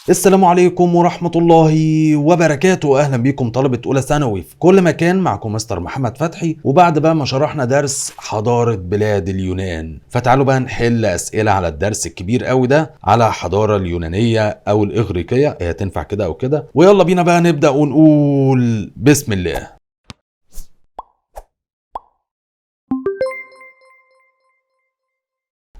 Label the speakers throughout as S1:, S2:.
S1: السلام عليكم ورحمة الله وبركاته. أهلا بيكم طلبة أولى ثانوي في كل مكان، معكم مستر محمد فتحي. وبعد بقى ما شرحنا درس حضارة بلاد اليونان، فتعالوا بقى نحل أسئلة على الدرس الكبير قوي ده على حضارة اليونانية أو الإغريقية، هي تنفع كده أو كده. ويلا بينا بقى نبدأ ونقول بسم الله.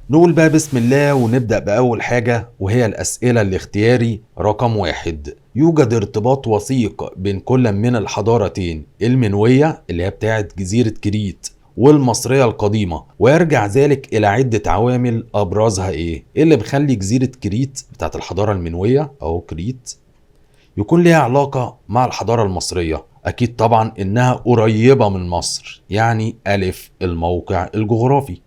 S1: نقول بقى بسم الله ونبدأ بأول حاجة، وهي الأسئلة الاختياري رقم 1. يوجد ارتباط وثيق بين كل من الحضارتين المنوية اللي هي بتاعت جزيرة كريت والمصرية القديمة، ويرجع ذلك إلى عدة عوامل أبرزها إيه اللي بيخلي جزيرة كريت بتاعت الحضارة المنوية أو كريت يكون ليها علاقة مع الحضارة المصرية. أكيد طبعا إنها قريبة من مصر، يعني ألف الموقع الجغرافي.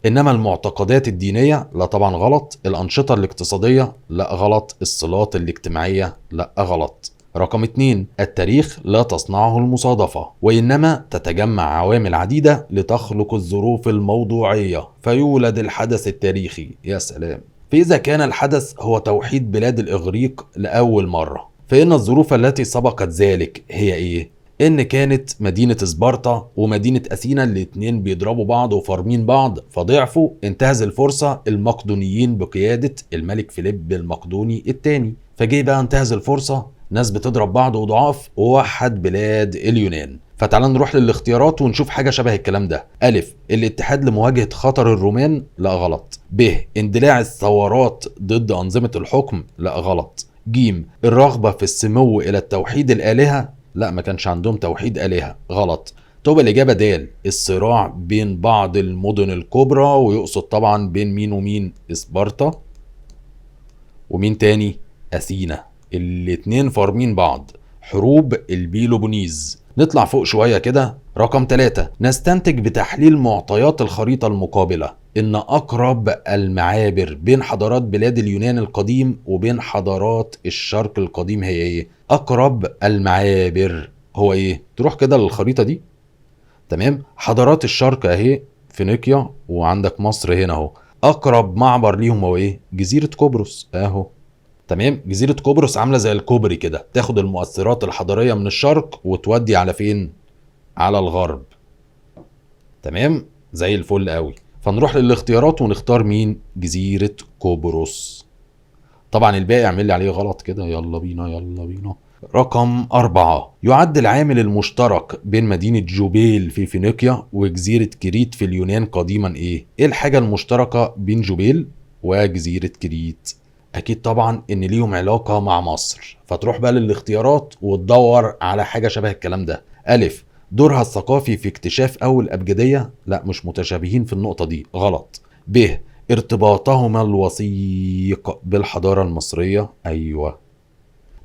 S1: إنما المعتقدات الدينية لا طبعا غلط، الأنشطة الاقتصادية لا غلط، الصلات الاجتماعية لا غلط. رقم 2، التاريخ لا تصنعه المصادفة، وإنما تتجمع عوامل عديدة لتخلق الظروف الموضوعية فيولد الحدث التاريخي. يا سلام. فإذا كان الحدث هو توحيد بلاد الإغريق لأول مرة، فإن الظروف التي سبقت ذلك هي إيه؟ ان كانت مدينة سبارتا ومدينة اثينا الاتنين بيضربوا بعض وفارمين بعض، فضعفوا. انتهز الفرصة المقدونيين بقيادة الملك فيليب المقدوني الثاني، فجي بقى انتهز الفرصة، ناس بتضرب بعض وضعاف، ووحد بلاد اليونان. فتعال نروح للاختيارات ونشوف حاجة شبه الكلام ده. ألف الاتحاد لمواجهة خطر الرومان لا غلط. ب اندلاع الثورات ضد أنظمة الحكم لا غلط. ج الرغبة في السمو إلى التوحيد الآلهة لا، ما كانش عندهم توحيد آلهة غلط. تبقى الإجابة د الصراع بين بعض المدن الكبرى، ويقصد طبعا بين مين ومين؟ سبارتا ومين تاني؟ أثينا، الاتنين فارمين بعض. حروب البيلوبونيز. نطلع فوق شوية كده. رقم 3 نستنتج بتحليل معطيات الخريطة المقابلة إن أقرب المعابر بين حضارات بلاد اليونان القديم وبين حضارات الشرق القديم هي إيه؟ أقرب المعابر هو إيه؟ تروح كده للخريطة دي. تمام. حضارات الشرق أهي فينيقيا، وعندك مصر هنا أهو. أقرب معبر ليهم هو إيه؟ جزيرة قبرص أهو. تمام. جزيرة قبرص عاملة زي الكوبري كده، تاخد المؤثرات الحضارية من الشرق وتودي على فين؟ على الغرب. تمام زي الفل قوي. فنروح للاختيارات ونختار مين؟ جزيرة قبرص. طبعا الباقي اعمل لي عليه غلط كده. يلا بينا يلا بينا. رقم 4 يعد العامل المشترك بين مدينة جوبيل في فينيقيا وجزيرة كريت في اليونان قديما ايه؟ ايه الحاجة المشتركة بين جوبيل وجزيرة كريت؟ اكيد طبعا ان ليهم علاقة مع مصر. فتروح بقى للاختيارات وتدور على حاجة شبه الكلام ده. ألف دورها الثقافي في اكتشاف أول أبجدية لا، مش متشابهين في النقطة دي غلط. ب ارتباطهما الوثيق بالحضارة المصرية أيوة.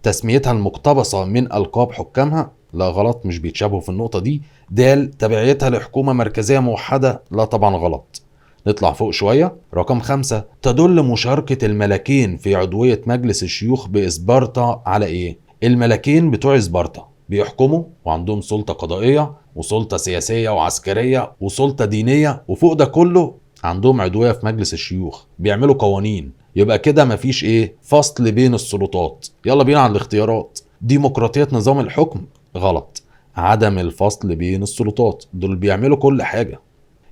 S1: تسميتها المقتبسة من ألقاب حكامها لا غلط، مش بيتشابهوا في النقطة دي. د تبعيتها لحكومة مركزية موحدة لا طبعا غلط. نطلع فوق شوية. رقم 5 تدل مشاركة الملكين في عضوية مجلس الشيوخ بإسبارتا على إيه؟ الملكين بتوع إسبارتا بيحكموا وعندهم سلطة قضائية وسلطة سياسية وعسكرية وسلطة دينية، وفوق ده كله عندهم عضوية في مجلس الشيوخ بيعملوا قوانين. يبقى كده مفيش ايه؟ فصل بين السلطات. يلا بينا على الاختيارات. ديمقراطية نظام الحكم غلط. عدم الفصل بين السلطات، دول بيعملوا كل حاجة.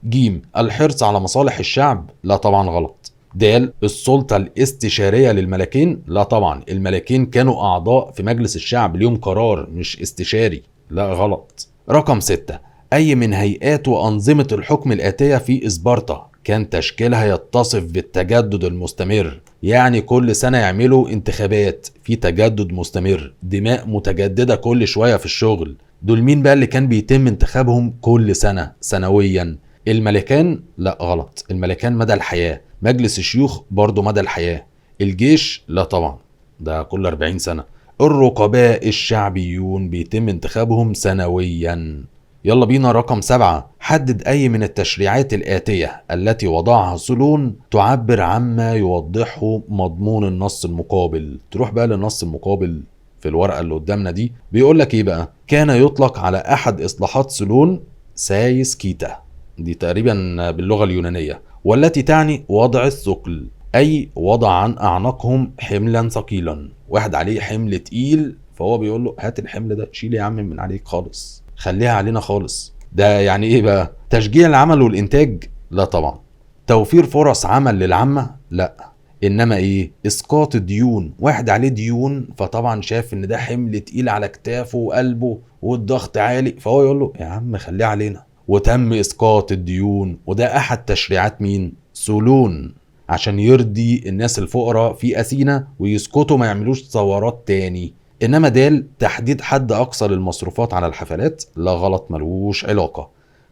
S1: ج الحرص على مصالح الشعب لا طبعا غلط. د السلطة الاستشارية للملكين لا طبعا، الملكين كانوا أعضاء في مجلس الشعب ليهم قرار مش استشاري لا غلط. رقم 6 أي من هيئات وأنظمة الحكم الآتية في إسبارتا كان تشكيلها يتصف بالتجدد المستمر، يعني كل سنة يعملوا انتخابات في تجدد مستمر، دماء متجددة كل شوية في الشغل. دول مين بقى اللي كان بيتم انتخابهم كل سنة سنويا؟ الملكان لا غلط، الملكان مدى الحياة. مجلس الشيوخ برضو مدى الحياة. الجيش لا طبعا، ده كل 40 سنة. الرقباء الشعبيون بيتم انتخابهم سنويا. يلا بينا. رقم 7 حدد أي من التشريعات الآتية التي وضعها سولون تعبر عما يوضحه مضمون النص المقابل. تروح بقى للنص المقابل في الورقة اللي قدامنا دي، بيقول لك ايه بقى؟ كان يطلق على أحد إصلاحات سولون سايس كيتا، دي تقريبا باللغة اليونانية، والتي تعني وضع الثقل. أي وضع عن أعناقهم حملا ثقيلا، واحد عليه حمل تقيل فهو بيقول له هات الحمل ده، شيل يا عم من عليك خالص، خليها علينا خالص. ده يعني ايه بقى؟ تشجيع العمل والإنتاج؟ لا طبعا. توفير فرص عمل للعامة؟ لا. انما ايه؟ اسقاط الديون، واحد عليه ديون فطبعا شاف ان ده حمل تقيل على كتافه وقلبه والضغط عالي، فهو يقول له يا عم خليه علينا، وتم اسقاط الديون. وده احد تشريعات مين؟ سولون، عشان يرضي الناس الفقراء في اثينا ويسكتوا ما يعملوش ثورات تاني. انما دال تحديد حد اقصى للمصروفات على الحفلات؟ لا غلط، ملوش علاقة.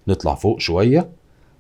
S1: نطلع فوق شوية.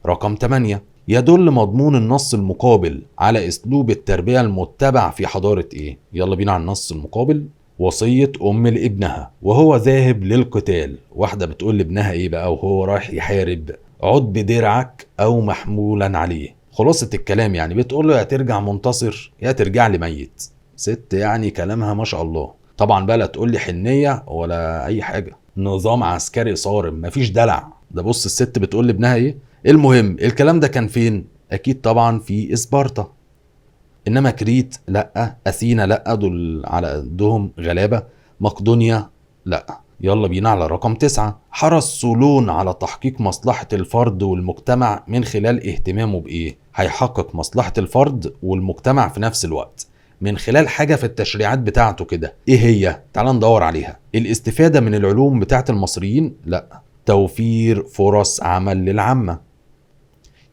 S1: رقم 8، يدل مضمون النص المقابل على اسلوب التربية المتبع في حضارة ايه؟ يلا بينا على النص المقابل. وصية ام لابنها وهو ذاهب للقتال. واحدة بتقول لابنها ايه بقى وهو رايح يحارب؟ عد بدرعك او محمولا عليه. خلاصة الكلام يعني بتقول له يا ترجع منتصر يا ترجع لي ميت. ست يعني كلامها ما شاء الله. طبعا بقى لا تقول لي حنية ولا اي حاجة، نظام عسكري صارم مفيش دلع. ده بص الست بتقول لابنها ايه. المهم الكلام ده كان فين؟ اكيد طبعا في اسبارتا. انما كريت لا، اثينا لا، دول على قدهم غلابة. مقدونيا لا. يلا بينا على رقم 9. حرص سولون على تحقيق مصلحة الفرد والمجتمع من خلال اهتمامه بايه؟ هيحقق مصلحة الفرد والمجتمع في نفس الوقت من خلال حاجة في التشريعات بتاعته كده. ايه هي؟ تعال ندور عليها. الاستفادة من العلوم بتاعت المصريين؟ لا. توفير فرص عمل للعامة،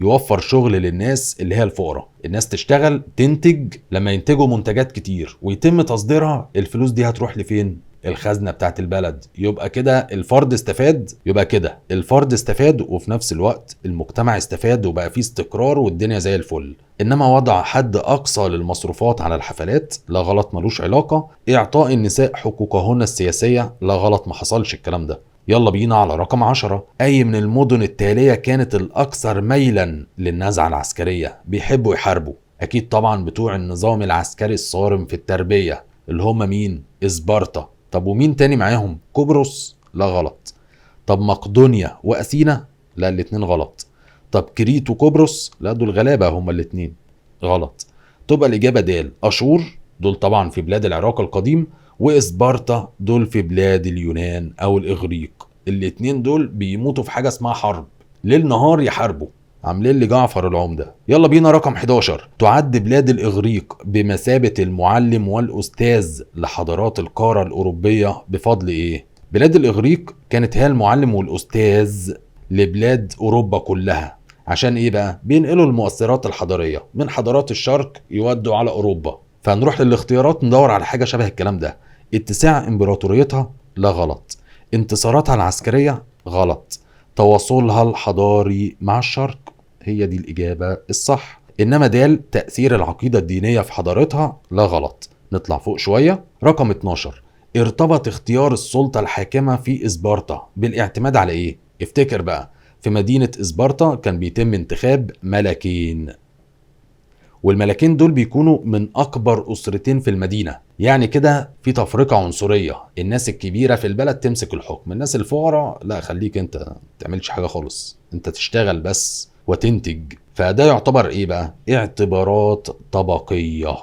S1: يوفر شغل للناس اللي هي الفقراء، الناس تشتغل تنتج، لما ينتجوا منتجات كتير ويتم تصديرها الفلوس دي هتروح لفين؟ الخزنة بتاعت البلد. يبقى كده الفرد استفاد، يبقى كده الفرد استفاد وفي نفس الوقت المجتمع استفاد وبقى فيه استقرار والدنيا زي الفل. انما وضع حد اقصى للمصروفات على الحفلات؟ لا غلط، ملوش علاقة. اعطاء النساء حقوقهن السياسية؟ لا غلط، ما حصلش الكلام ده. يلا بينا على رقم 10. أي من المدن التالية كانت الأكثر ميلا للنزعة العسكرية؟ بيحبوا يحاربوا. أكيد طبعا بتوع النظام العسكري الصارم في التربية اللي هم مين؟ إسبارتا. طب ومين تاني معاهم؟ قبرص؟ لا غلط. طب مقدونيا وأثينا؟ لا الاتنين غلط. طب كريت وقبرص؟ لا دول غلابة هما الاتنين. غلط. تبقى الإجابة د. أشور دول طبعا في بلاد العراق القديم، وإسبارتا دول في بلاد اليونان أو الإغريق. الاتنين دول بيموتوا في حاجة اسمها حرب، ليل نهار يحاربوا، عاملين لي جعفر العمدة. يلا بينا رقم 11. تعد بلاد الإغريق بمثابة المعلم والأستاذ لحضارات القارة الأوروبية بفضل إيه؟ بلاد الإغريق كانت هي المعلم والأستاذ لبلاد أوروبا كلها. عشان إيه بقى؟ بينقلوا المؤثرات الحضارية من حضارات الشرق يودوا على أوروبا. فهنروح للاختيارات ندور على حاجة شبه الكلام ده. اتساع امبراطوريتها؟ لا غلط. انتصاراتها العسكرية؟ غلط. تواصلها الحضاري مع الشرق؟ هي دي الإجابة الصح. إنما دال تأثير العقيدة الدينية في حضارتها؟ لا غلط. نطلع فوق شوية. رقم 12. ارتبط اختيار السلطة الحاكمة في إسبارتا بالاعتماد على إيه؟ افتكر بقى، في مدينة إسبارتا كان بيتم انتخاب ملكين، والملكين دول بيكونوا من أكبر أسرتين في المدينة. يعني كده في تفرقة عنصرية، الناس الكبيرة في البلد تمسك الحكم، الناس الفقراء لا خليك انت تعملش حاجة خالص، انت تشتغل بس وتنتج. فده يعتبر ايه بقى؟ اعتبارات طبقية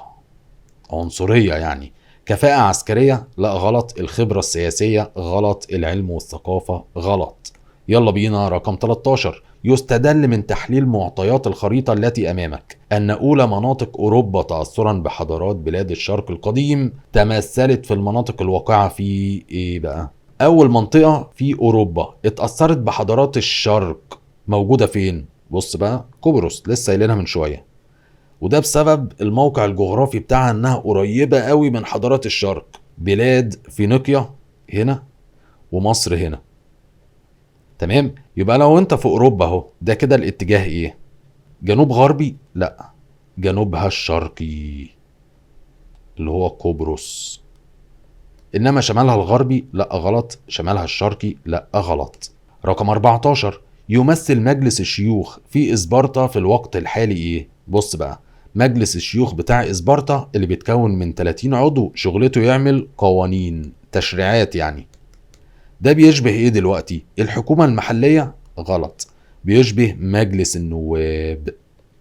S1: عنصرية يعني. كفاءة عسكرية؟ لا غلط. الخبرة السياسية؟ غلط. العلم والثقافة؟ غلط. يلا بينا رقم 13. يستدل من تحليل معطيات الخريطة التي أمامك أن أولى مناطق أوروبا تأثرا بحضارات بلاد الشرق القديم تمثلت في المناطق الواقعة في إيه بقى؟ أول منطقة في أوروبا اتأثرت بحضارات الشرق موجودة فين؟ بص بقى، قبرص لسه قايلينها من شوية، وده بسبب الموقع الجغرافي بتاعها انها قريبة قوي من حضارات الشرق. بلاد فينيقيا هنا ومصر هنا. تمام. يبقى لو انت في اوروبا اهو، ده كده الاتجاه ايه؟ جنوب غربي؟ لا، جنوبها الشرقي اللي هو قبرص. انما شمالها الغربي؟ لا غلط. شمالها الشرقي؟ لا غلط. رقم 14. يمثل مجلس الشيوخ في إسبارتا في الوقت الحالي ايه؟ بص بقى، مجلس الشيوخ بتاع إسبارتا اللي بيتكون من 30 عضو شغلته يعمل قوانين تشريعات يعني. ده بيشبه ايه دلوقتي؟ الحكومة المحلية؟ غلط. بيشبه مجلس النواب.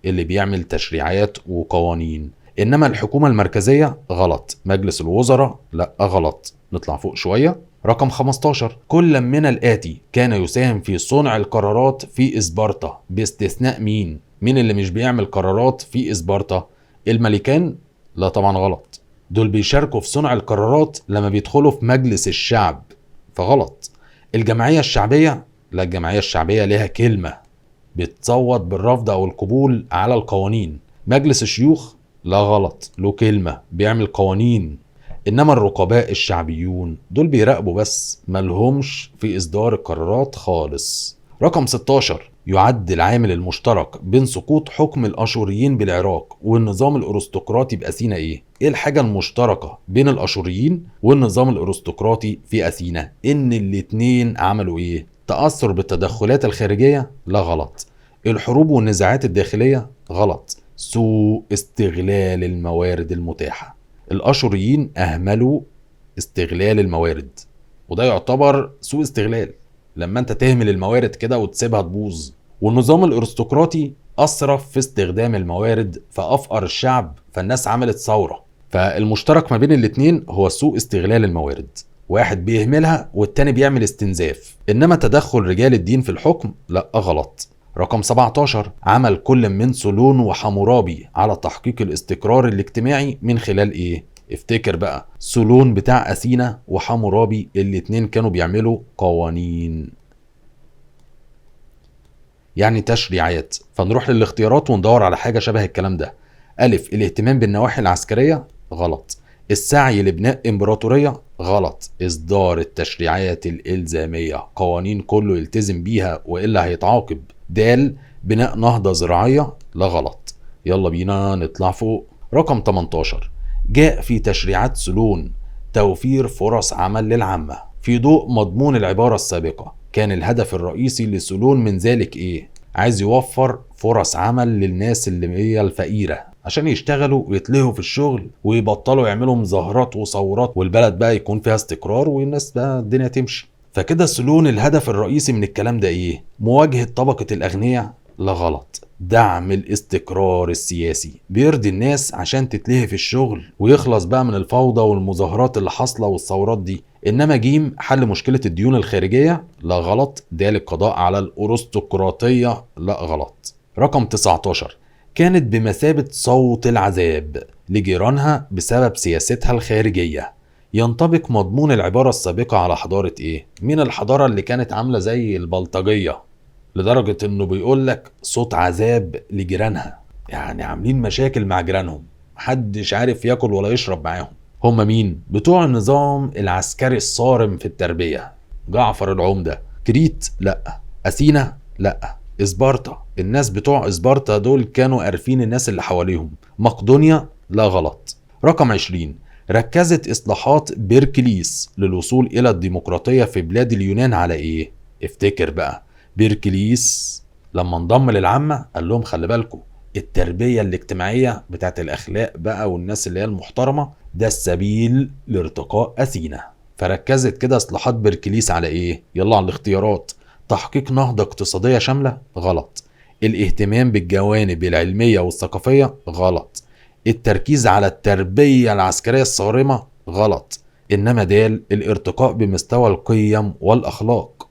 S1: اللي بيعمل تشريعات وقوانين. انما الحكومة المركزية غلط. مجلس الوزراء لا غلط. نطلع فوق شوية. رقم 15 كل من الآتي كان يساهم في صنع القرارات في إسبرطة باستثناء مين؟ مين اللي مش بيعمل قرارات في إسبرطة؟ الملكان؟ لا طبعا غلط. دول بيشاركوا في صنع القرارات لما بيدخلوا في مجلس الشعب، فغلط. الجمعية الشعبية؟ لا، الجمعية الشعبية لها كلمة، بتصوت بالرفض أو القبول على القوانين. مجلس الشيوخ؟ لا غلط، له كلمة، بيعمل قوانين. إنما الرقباء الشعبيون دول بيراقبوا بس، ملهمش في إصدار القرارات خالص. رقم 16 يعد العامل المشترك بين سقوط حكم الأشوريين بالعراق والنظام الأرستقراطي بأثينا إيه؟ إيه الحاجة المشتركة بين الأشوريين والنظام الأرستقراطي في أثينا؟ إن الاتنين عملوا إيه؟ تأثر بالتدخلات الخارجية؟ لا غلط. الحروب والنزاعات الداخلية؟ غلط. سوء استغلال الموارد المتاحة. الأشوريين أهملوا استغلال الموارد، وده يعتبر سوء استغلال لما انت تهمل الموارد كده وتسيبها تبوظ. والنظام الارستقراطي أسرف في استخدام الموارد فأفقر الشعب، فالناس عملت ثورة. فالمشترك ما بين الاتنين هو سوء استغلال الموارد، واحد بيهملها والتاني بيعمل استنزاف. إنما تدخل رجال الدين في الحكم لا غلط. رقم 17 عمل كل من سولون وحمورابي على تحقيق الاستقرار الاجتماعي من خلال ايه؟ افتكر بقى، سولون بتاع أثينا وحمورابي الاتنين كانوا بيعملوا قوانين، يعني تشريعات. فنروح للاختيارات وندور على حاجة شبه الكلام ده. ألف الاهتمام بالنواحي العسكرية؟ غلط. السعي لبناء إمبراطورية؟ غلط. إصدار التشريعات الإلزامية، قوانين كله يلتزم بيها وإلا هيتعاقب. د بناء نهضة زراعية؟ لا غلط. يلا بينا نطلع فوق. رقم 18 جاء في تشريعات سولون توفير فرص عمل للعامة. في ضوء مضمون العبارة السابقة كان الهدف الرئيسي لسولون من ذلك ايه؟ عايز يوفر فرص عمل للناس اللي هي الفقيرة عشان يشتغلوا ويتلهوا في الشغل ويبطلوا يعملوا مظاهرات وثورات، والبلد بقى يكون فيها استقرار والناس بقى الدنيا تمشي. فكده سولون الهدف الرئيسي من الكلام ده ايه؟ مواجهة طبقة الأغنياء؟ لا غلط. دعم الاستقرار السياسي، بيرضي الناس عشان تتلهي في الشغل ويخلص بقى من الفوضى والمظاهرات اللي حاصلة والثورات دي. إنما جيم حل مشكلة الديون الخارجية؟ لا غلط. ده القضاء على الأرستقراطية؟ لا غلط. رقم 19 كانت بمثابة صوت العذاب لجيرانها بسبب سياستها الخارجية. ينطبق مضمون العبارة السابقة على حضارة ايه؟ مين الحضارة اللي كانت عاملة زي البلطجية لدرجة انه بيقولك صوت عذاب لجيرانها؟ يعني عاملين مشاكل مع جيرانهم، محدش عارف ياكل ولا يشرب معاهم. هم مين؟ بتوع النظام العسكري الصارم في التربية. جعفر العمدة. كريت؟ لا. أثينا؟ لا. إسبارتا، الناس بتوع إسبارتا دول كانوا قارفين الناس اللي حواليهم. مقدونيا؟ لا غلط. رقم 20 ركزت إصلاحات بيركليس للوصول إلى الديمقراطية في بلاد اليونان على إيه؟ افتكر بقى، بيركليس لما انضم للعامة قال لهم خلي بالكم، التربية الاجتماعية بتاعت الأخلاق بقى والناس اللي هي المحترمة ده السبيل لارتقاء أثينا. فركزت كده إصلاحات بيركليس على إيه؟ يلا على الاختيارات. تحقيق نهضة اقتصادية شاملة؟ غلط. الاهتمام بالجوانب العلمية والثقافية؟ غلط. التركيز على التربية العسكرية الصارمة؟ غلط. إنما دال الارتقاء بمستوى القيم والأخلاق.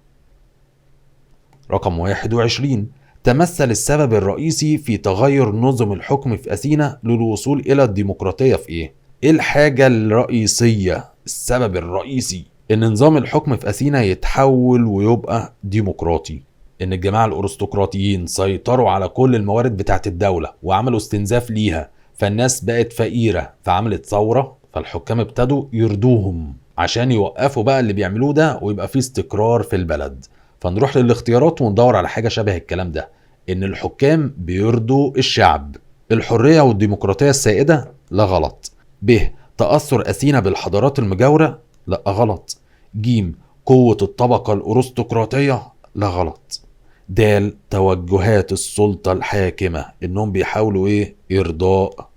S1: رقم 21 تمثل السبب الرئيسي في تغير نظم الحكم في أثينا للوصول إلى الديمقراطية في إيه؟ إيه الحاجة الرئيسية، السبب الرئيسي إن نظام الحكم في أثينا يتحول ويبقى ديمقراطي؟ إن الجماعة الأرستقراطيين سيطروا على كل الموارد بتاعت الدولة وعملوا استنزاف ليها، فالناس بقت فقيرة فعملت ثورة، فالحكام ابتدوا يردوهم عشان يوقفوا بقى اللي بيعملوه ده ويبقى فيه استقرار في البلد. فنروح للاختيارات وندور على حاجة شبه الكلام ده. إن الحكام بيرضوا الشعب. الحرية والديمقراطية السائدة؟ لا غلط. ب تأثر أثينا بالحضارات المجاورة؟ لا غلط. ج قوة الطبقة الأرستقراطية؟ لا غلط. د توجهات السلطة الحاكمة، إنهم بيحاولوا إيه؟ إرضاء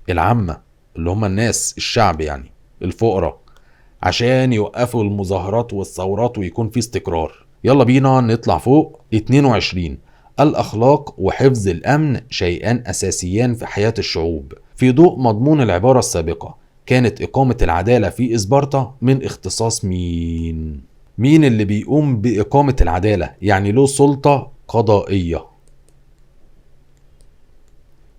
S1: العامة اللي هم الناس الشعب يعني الفقراء عشان يوقفوا المظاهرات والثورات ويكون في استقرار. يلا بينا نطلع فوق. 22 الأخلاق وحفظ الأمن شيئان أساسيان في حياة الشعوب. في ضوء مضمون العبارة السابقة، كانت إقامة العدالة في إسبرطة من اختصاص مين؟ مين اللي بيقوم بإقامة العدالة؟ يعني له سلطة قضائية،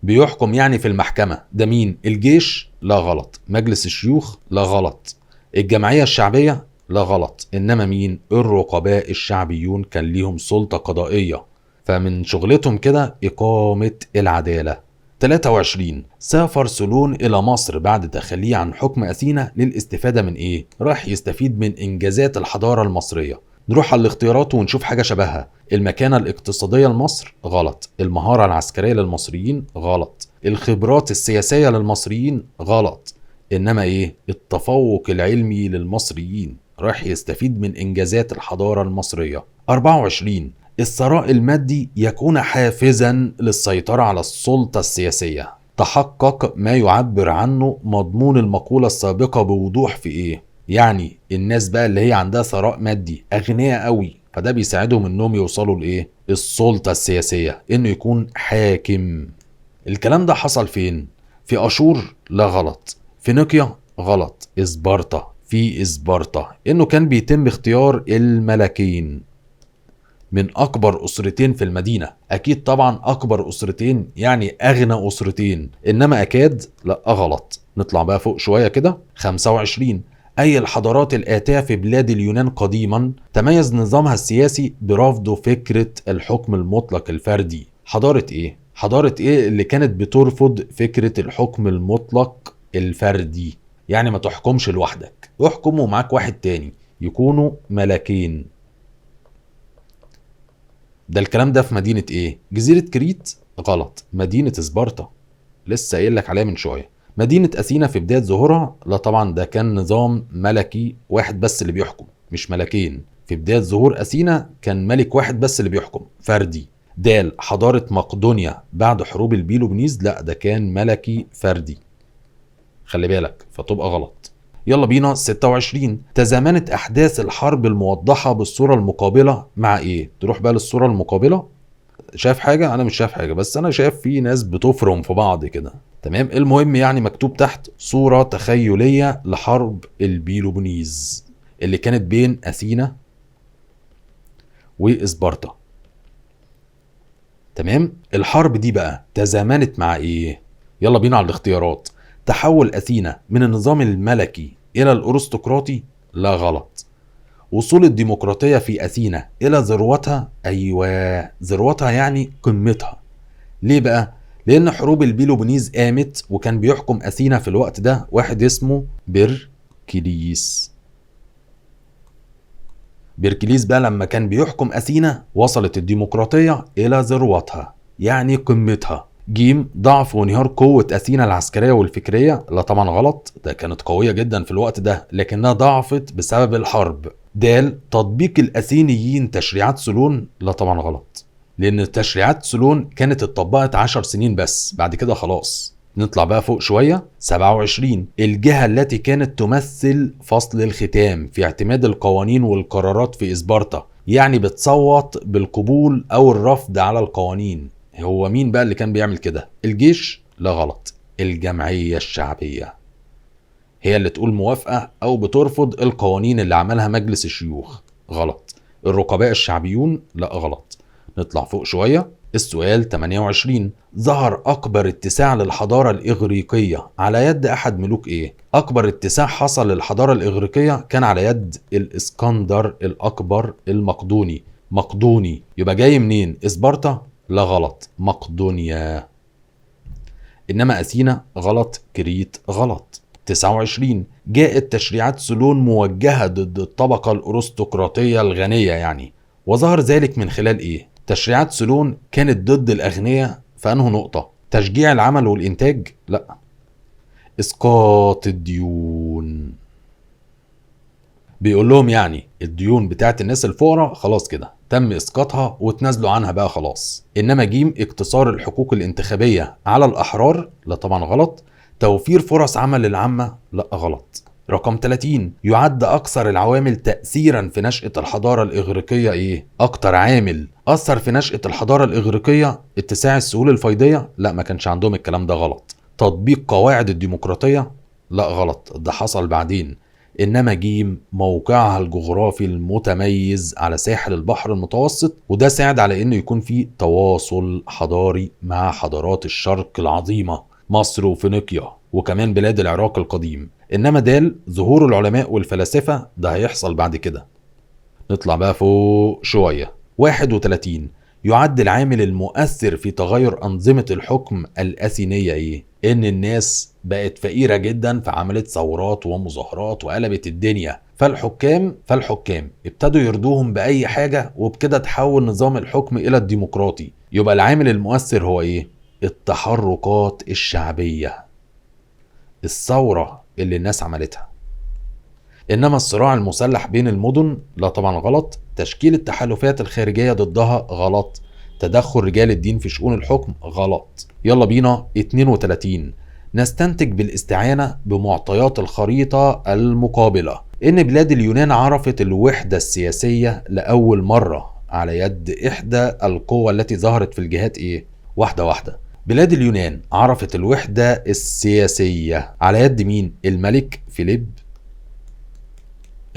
S1: بيحكم يعني في المحكمة. ده مين؟ الجيش؟ لا غلط. مجلس الشيوخ؟ لا غلط. الجمعية الشعبية؟ لا غلط. إنما مين؟ الرقباء الشعبيون كان ليهم سلطة قضائية، فمن شغلتهم كده إقامة العدالة. 23. سافر سولون إلى مصر بعد تخليه عن حكم أثينا للاستفادة من إيه؟ راح يستفيد من إنجازات الحضارة المصرية. نروح على الاختيارات ونشوف حاجة شبهها. المكانة الاقتصادية لمصر؟ غلط. المهارة العسكرية للمصريين؟ غلط. الخبرات السياسية للمصريين؟ غلط. إنما إيه؟ التفوق العلمي للمصريين، راح يستفيد من إنجازات الحضارة المصرية. 24. الثراء المادي يكون حافزا للسيطرة على السلطة السياسية. تحقق ما يعبر عنه مضمون المقولة السابقة بوضوح في إيه؟ يعني الناس بقى اللي هي عندها ثراء مادي أغنياء قوي، فده بيساعدهم إنهم يوصلوا لإيه؟ السلطة السياسية، إنه يكون حاكم. الكلام ده حصل فين؟ في أشور؟ لا غلط. فينيقيا؟ غلط. إسبرطة. في إسبرطة، إنه كان بيتم اختيار الملكين من أكبر أسرتين في المدينة. أكيد طبعا أكبر أسرتين يعني أغنى أسرتين، إنما أكاد لا غلط. نطلع بقى فوق شوية كده. 25. أي الحضارات الآتية في بلاد اليونان قديما تميز نظامها السياسي برفض فكرة الحكم المطلق الفردي؟ حضارة إيه؟ حضارة إيه اللي كانت بترفض فكرة الحكم المطلق الفردي؟ يعني ما تحكمش لوحدك، احكم ومعاك واحد تاني، يكونوا ملكين. ده الكلام ده في مدينة ايه؟ جزيرة كريت؟ غلط. مدينة سبارتا، لسه قايل لك عليها من شوية. مدينة أثينا في بداية ظهورها؟ لا طبعا، ده كان نظام ملكي واحد بس اللي بيحكم، مش ملكين. في بداية ظهور أثينا كان ملك واحد بس اللي بيحكم، فردي. دال حضارة مقدونيا بعد حروب البيلوبونيز؟ لا، ده كان ملكي فردي، خلي بالك، فتبقى غلط. يلا بينا. 26. تزامنت أحداث الحرب الموضحة بالصورة المقابلة مع إيه؟ تروح بقى للصورة المقابلة. شايف حاجة؟ أنا مش شايف حاجة، بس أنا شايف في ناس بتفرم في بعض كده. تمام. المهم يعني مكتوب تحت صورة تخيلية لحرب البيلوبونيز اللي كانت بين أثينا وإسبرطة. تمام. الحرب دي بقى تزامنت مع إيه؟ يلا بينا على الاختيارات. تحول أثينا من النظام الملكي إلى الأرستقراطي؟ لا غلط. وصول الديمقراطية في أثينا إلى ذروتها؟ أيوة، ذروتها يعني قمتها. ليه بقى؟ لأن حروب البيلوبونيز قامت وكان بيحكم أثينا في الوقت ده واحد اسمه بيركليس. بيركليس بقى لما كان بيحكم أثينا وصلت الديمقراطية إلى ذروتها يعني قمتها. جيم ضعف وانهيار قوة أثينا العسكرية والفكرية؟ لا طبعا غلط، ده كانت قوية جدا في الوقت ده لكنها ضعفت بسبب الحرب. دال تطبيق الأثينيين تشريعات سولون؟ لا طبعا غلط، لأن تشريعات سولون كانت اتطبقت 10 سنين بس، بعد كده خلاص. نطلع بقى فوق شوية. 27. الجهة التي كانت تمثل فصل الختام في اعتماد القوانين والقرارات في إسبرطة، يعني بتصوت بالقبول أو الرفض على القوانين، هو مين بقى اللي كان بيعمل كده؟ الجيش؟ لا غلط. الجمعية الشعبية هي اللي تقول موافقة أو بترفض القوانين اللي عملها مجلس الشيوخ. غلط. الرقباء الشعبيون؟ لا غلط. نطلع فوق شوية. السؤال 28. ظهر أكبر اتساع للحضارة الإغريقية على يد أحد ملوك إيه؟ أكبر اتساع حصل للحضارة الإغريقية كان على يد الإسكندر الأكبر المقدوني. مقدوني يبقى جاي منين؟ إسبرطة؟ لا غلط. مقدونيا. إنما أثينا غلط. كريت غلط. 29. جاءت تشريعات سولون موجهة ضد الطبقة الأرستقراطية الغنية يعني، وظهر ذلك من خلال إيه؟ تشريعات سولون كانت ضد الأغنياء في أنه نقطة؟ تشجيع العمل والإنتاج؟ لا. إسقاط الديون. بيقول لهم يعني الديون بتاعت الناس الفقراء خلاص كده تم إسقاطها وتنازلوا عنها بقى خلاص. إنما جيم اقتصار الحقوق الانتخابية على الأحرار؟ لا طبعا غلط. توفير فرص عمل للعامة؟ لا غلط. رقم 30، يعد أكثر العوامل تأثيرا في نشأة الحضارة الإغريقية إيه؟ أكتر عامل أثر في نشأة الحضارة الإغريقية اتساع السهول الفيضية؟ لا، ما كانش عندهم الكلام ده، غلط. تطبيق قواعد الديمقراطية؟ لا غلط، ده حصل بعدين. إنما جيم، موقعها الجغرافي المتميز على ساحل البحر المتوسط، وده ساعد على إنه يكون في تواصل حضاري مع حضارات الشرق العظيمة، مصر وفينيقيا وكمان بلاد العراق القديم. إنما دال، ظهور العلماء والفلاسفة، ده هيحصل بعد كده. نطلع بقى فوق شوية. 31، يعد العامل المؤثر في تغير أنظمة الحكم الأثينية إيه؟ إن الناس بقت فقيرة جدا فعملت ثورات ومظاهرات وقلبت الدنيا، فالحكام ابتدوا يرضوهم بأي حاجة، وبكده تحول نظام الحكم إلى الديمقراطي. يبقى العامل المؤثر هو إيه؟ التحركات الشعبية، الثورة اللي الناس عملتها. إنما الصراع المسلح بين المدن؟ لا طبعا غلط. تشكيل التحالفات الخارجية ضدها؟ غلط. تدخل رجال الدين في شؤون الحكم؟ غلط. يلا بينا. 32، نستنتج بالاستعانة بمعطيات الخريطة المقابلة إن بلاد اليونان عرفت الوحدة السياسية لأول مرة على يد إحدى القوى التي ظهرت في الجهات إيه؟ واحدة واحدة. بلاد اليونان عرفت الوحدة السياسية على يد مين؟ الملك فيليب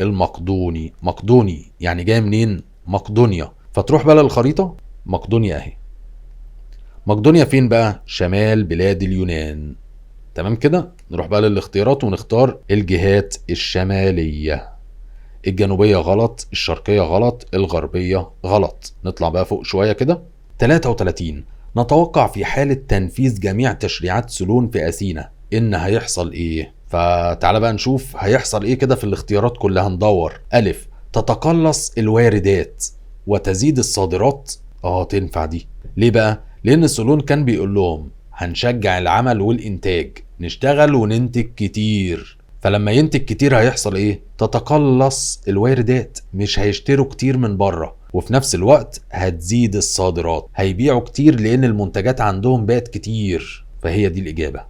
S1: المقدوني. مقدوني يعني جاي منين؟ مقدونيا. فتروح بقى للخريطة، مقدونيا اهي. مقدونيا فين بقى؟ شمال بلاد اليونان. تمام كده. نروح بقى للاختيارات ونختار الجهات الشمالية. الجنوبية غلط، الشرقية غلط، الغربية غلط. نطلع بقى فوق شوية كده. 33، نتوقع في حالة تنفيذ جميع تشريعات سولون في أثينا إن هيحصل إيه؟ فتعال بقى نشوف هيحصل إيه كده في الاختيارات كلها. ندور. ألف، تتقلص الواردات وتزيد الصادرات. تنفع دي. ليه بقى؟ لأن سولون كان بيقول لهم هنشجع العمل والإنتاج، نشتغل وننتج كتير. فلما ينتج كتير هيحصل ايه؟ تتقلص الواردات، مش هيشتروا كتير من بره، وفي نفس الوقت هتزيد الصادرات، هيبيعوا كتير لان المنتجات عندهم بقت كتير. فهي دي الاجابة.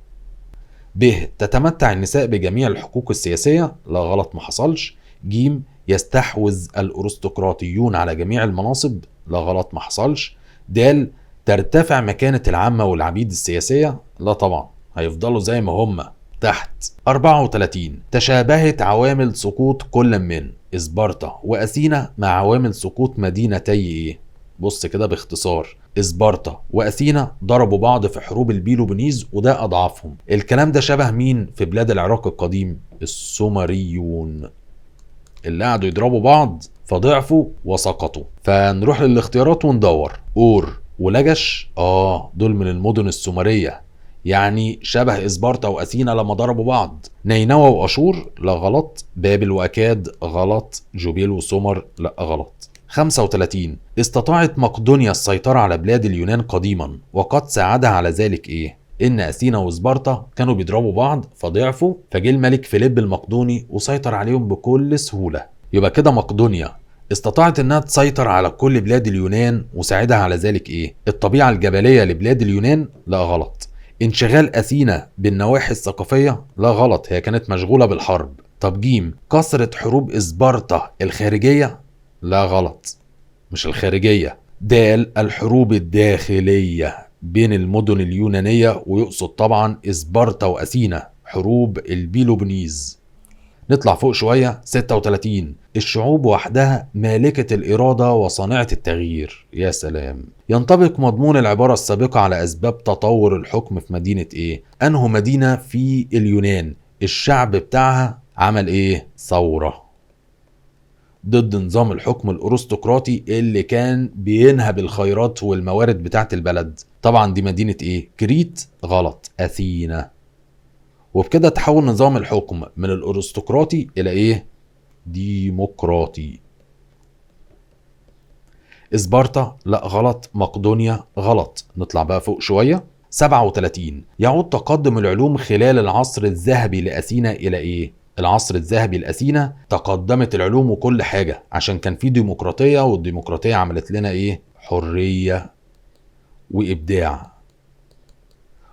S1: ب، تتمتع النساء بجميع الحقوق السياسية. لا غلط، ما حصلش. ج، يستحوذ الارستقراطيون على جميع المناصب. لا غلط، ما حصلش. د، ترتفع مكانة العامة والعبيد السياسية. لا طبعا، هيفضلوا زي ما هم تحت. 34، تشابهت عوامل سقوط كل من اسبارتا واثينا مع عوامل سقوط مدينتي ايه؟ بص كده باختصار. اسبارتا واثينا ضربوا بعض في حروب البيلوبونيز وده اضعافهم. الكلام ده شبه مين في بلاد العراق القديم؟ السومريون، اللي قعدوا يضربوا بعض فضعفوا وسقطوا. فنروح للاختيارات وندور. اور ولجش، دول من المدن السومرية، يعني شبه اسبارتا واثينا لما ضربوا بعض. نينوى واشور؟ لا غلط. بابل واكاد؟ غلط. جوبيل وسومر؟ لا غلط. 35، استطاعت مقدونيا السيطرة على بلاد اليونان قديما وقد ساعدها على ذلك ايه؟ ان اثينا وسبارتا كانوا بيضربوا بعض فضعفوا، فجه الملك فيليب المقدوني وسيطر عليهم بكل سهولة. يبقى كده مقدونيا استطاعت انها تسيطر على كل بلاد اليونان وساعدها على ذلك ايه؟ الطبيعة الجبلية لبلاد اليونان؟ لا غلط. انشغال اثينا بالنواحي الثقافية؟ لا غلط، هي كانت مشغولة بالحرب. طب جيم، كثرة حروب اسبارتا الخارجية؟ لا غلط، مش الخارجية. دال، الحروب الداخلية بين المدن اليونانية، ويقصد طبعا اسبارتا واثينا، حروب البيلوبونيز. نطلع فوق شوية. 36، الشعوب وحدها مالكة الإرادة وصانعة التغيير. يا سلام. ينطبق مضمون العبارة السابقة على أسباب تطور الحكم في مدينة إيه؟ أنه مدينة في اليونان الشعب بتاعها عمل إيه؟ ثورة ضد نظام الحكم الأرستقراطي اللي كان بينهب الخيرات والموارد بتاعت البلد. طبعا دي مدينة إيه؟ كريت؟ غلط، أثينا. وبكده تحول نظام الحكم من الارستقراطي الى ايه؟ ديمقراطي. اسبارتا؟ لا غلط. مقدونيا؟ غلط. نطلع بقى فوق شوية. 37، يعود تقدم العلوم خلال العصر الذهبي لأثينا الى ايه؟ العصر الذهبي لأثينا تقدمت العلوم وكل حاجة عشان كان في ديمقراطية، والديمقراطية عملت لنا ايه؟ حرية وإبداع.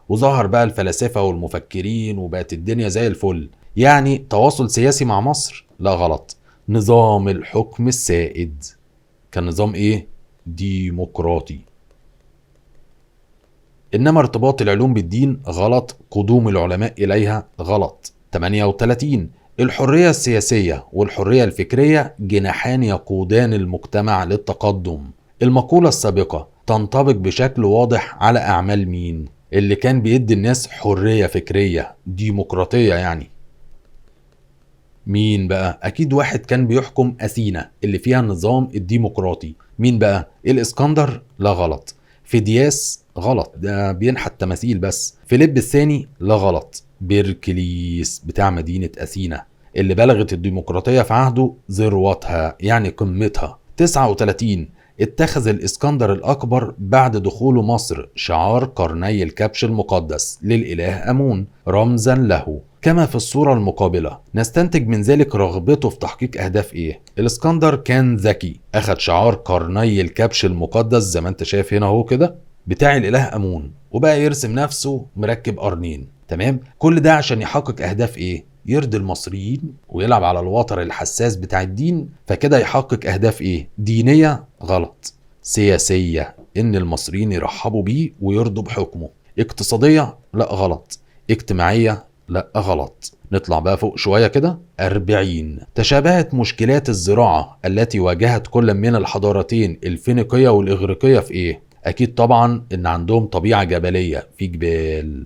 S1: وظهر بقى الفلاسفة والمفكرين وبقت الدنيا زي الفل. يعني تواصل سياسي مع مصر؟ لا غلط. نظام الحكم السائد كان نظام ايه؟ ديمقراطي. انما ارتباط العلوم بالدين؟ غلط. قدوم العلماء اليها؟ غلط. 38. الحرية السياسية والحرية الفكرية جناحان يقودان المجتمع للتقدم. المقولة السابقة تنطبق بشكل واضح على أعمال مين اللي كان بيدي الناس حرية فكرية ديمقراطية يعني؟ مين بقى؟ أكيد واحد كان بيحكم أثينا اللي فيها النظام الديمقراطي. مين بقى؟ الإسكندر؟ لا غلط. فيدياس؟ غلط، ده بينحت تماثيل بس. فيليب الثاني؟ لا غلط. بيركليس بتاع مدينة أثينا اللي بلغت الديمقراطية في عهده ذروتها يعني قمتها. 39. اتخذ الإسكندر الأكبر بعد دخوله مصر شعار قرني الكبش المقدس للإله أمون رمزا له. كما في الصورة المقابلة نستنتج من ذلك رغبته في تحقيق أهداف إيه؟ الإسكندر كان ذكي، أخد شعار قرني الكبش المقدس زي ما أنت شايف هنا اهو كده بتاع الإله أمون، وبقى يرسم نفسه مركب قرنين. تمام؟ كل ده عشان يحقق أهداف إيه؟ يرضي المصريين ويلعب على الوتر الحساس بتاع الدين. فكده يحقق أهداف إيه؟ دينية؟ غلط. سياسية، إن المصريين يرحبوا بيه ويرضوا بحكمه. اقتصادية؟ لا غلط. اجتماعية؟ لا غلط. نطلع بقى فوق شوية كده. 40. تشابهت مشكلات الزراعة التي واجهت كل من الحضارتين الفينيقية والإغريقية في إيه؟ أكيد طبعا إن عندهم طبيعة جبلية في جبال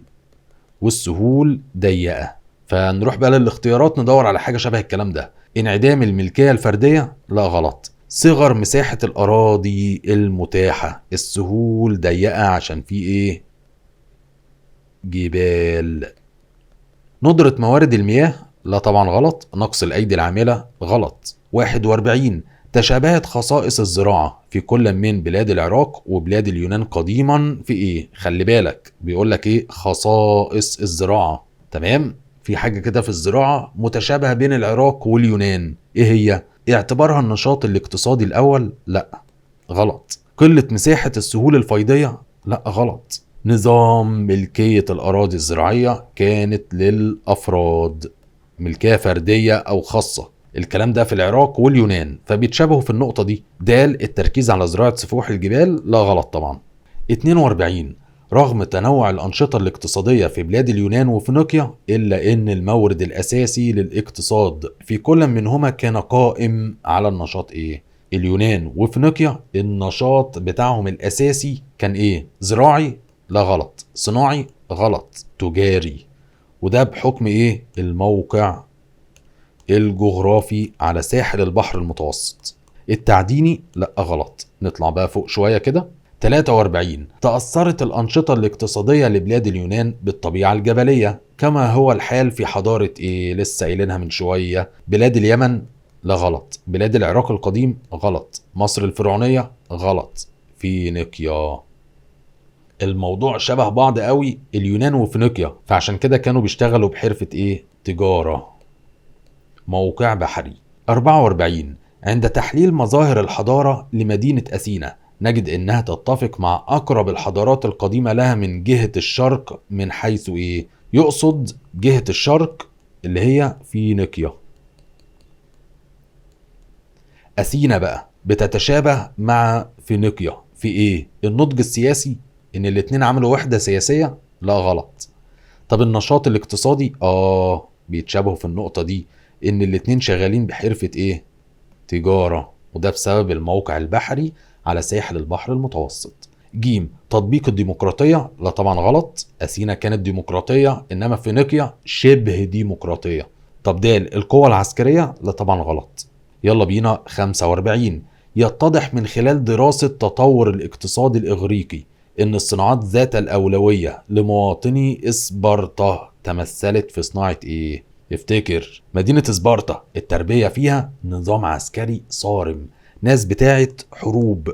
S1: والسهول ضيقة. فنروح بقى للاختيارات ندور على حاجة شبه الكلام ده. انعدام الملكية الفردية؟ لا غلط. صغر مساحة الأراضي المتاحة. السهول ضيقة عشان في إيه؟ جبال. ندرة موارد المياه؟ لا طبعا غلط. نقص الأيدي العاملة؟ غلط. 41. تشابهت خصائص الزراعة في كل من بلاد العراق وبلاد اليونان قديما في ايه؟ خلي بالك بيقول لك ايه؟ خصائص الزراعة. تمام؟ في حاجة كده في الزراعة متشابهة بين العراق واليونان، ايه هي؟ اعتبارها النشاط الاقتصادي الأول؟ لا غلط. قلة مساحة السهول الفيضية؟ لا غلط. نظام ملكية الأراضي الزراعية كانت للأفراد، ملكية فردية أو خاصة. الكلام ده في العراق واليونان، فبيتشابهوا في النقطة دي. التركيز على زراعة سفوح الجبال؟ لا غلط طبعا. 42. رغم تنوع الأنشطة الاقتصادية في بلاد اليونان وفينيقيا إلا أن المورد الأساسي للاقتصاد في كل منهما كان قائم على النشاط إيه؟ اليونان وفينيقيا النشاط بتاعهم الأساسي كان إيه؟ زراعي؟ لا غلط. صناعي؟ غلط. تجاري. وده بحكم إيه؟ الموقع الجغرافي على ساحل البحر المتوسط. التعديني؟ لا غلط. نطلع بقى فوق شوية كده. 43. تأثرت الأنشطة الاقتصادية لبلاد اليونان بالطبيعة الجبلية كما هو الحال في حضارة إيه؟ لسه قايلينها من شوية. بلاد اليمن؟ لا غلط. بلاد العراق القديم؟ غلط. مصر الفرعونية؟ غلط. فينيقيا. الموضوع شبه بعض قوي اليونان وفينيقيا، فعشان كده كانوا بيشتغلوا بحرفة ايه؟ تجارة. موقع بحري. 44. عند تحليل مظاهر الحضارة لمدينة أثينا نجد انها تتفق مع اقرب الحضارات القديمة لها من جهة الشرق من حيث ايه؟ يقصد جهة الشرق اللي هي فينيقيا. أثينا بقى بتتشابه مع فينيقيا في ايه؟ النضج السياسي، ان الاتنين عملوا وحدة سياسية؟ لا غلط. طب النشاط الاقتصادي؟ بيتشابهوا في النقطة دي، ان الاتنين شغالين بحرفة ايه؟ تجارة، وده بسبب الموقع البحري على ساحل البحر المتوسط. جيم. تطبيق الديمقراطية؟ لا طبعا غلط. أثينا كانت ديمقراطية انما فينيقيا شبه ديمقراطية. طب القوة العسكرية؟ لا طبعا غلط. يلا بينا. 45. يتضح من خلال دراسة تطور الاقتصاد الإغريقي إن الصناعات ذات الأولوية لمواطني إسبرطة تمثلت في صناعة إيه؟ افتكر مدينة إسبرطة التربية فيها نظام عسكري صارم، ناس بتاعت حروب،